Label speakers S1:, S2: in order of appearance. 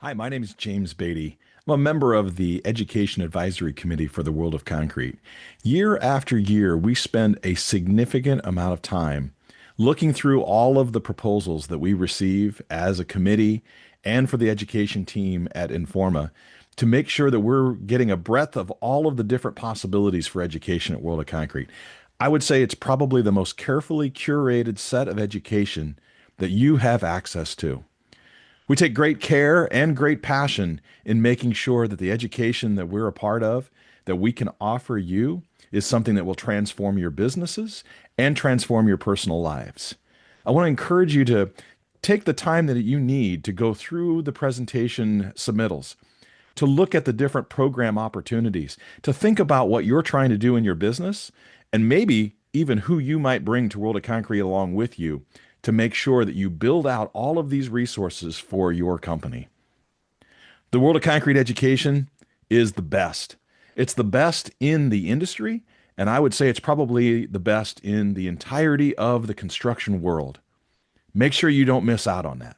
S1: Hi, my name is James Beatty. I'm a member of the Education Advisory Committee for the World of Concrete. Year after year, we spend a significant amount of time looking through all of the proposals that we receive as a committee and for the education team at Informa to make sure that we're getting a breadth of all of the different possibilities for education at World of Concrete. I would say it's probably the most carefully curated set of education that you have access to. We take great care and great passion in making sure that the education that we're a part of, that we can offer you, is something that will transform your businesses and transform your personal lives. I want to encourage you to take the time that you need to go through the presentation submittals, to look at the different program opportunities, to think about what you're trying to do in your business, and maybe even who you might bring to World of Concrete along with you to make sure that you build out all of these resources for your company. The World of Concrete Education is the best. It's the best in the industry, and I would say it's probably the best in the entirety of the construction world. Make sure you don't miss out on that.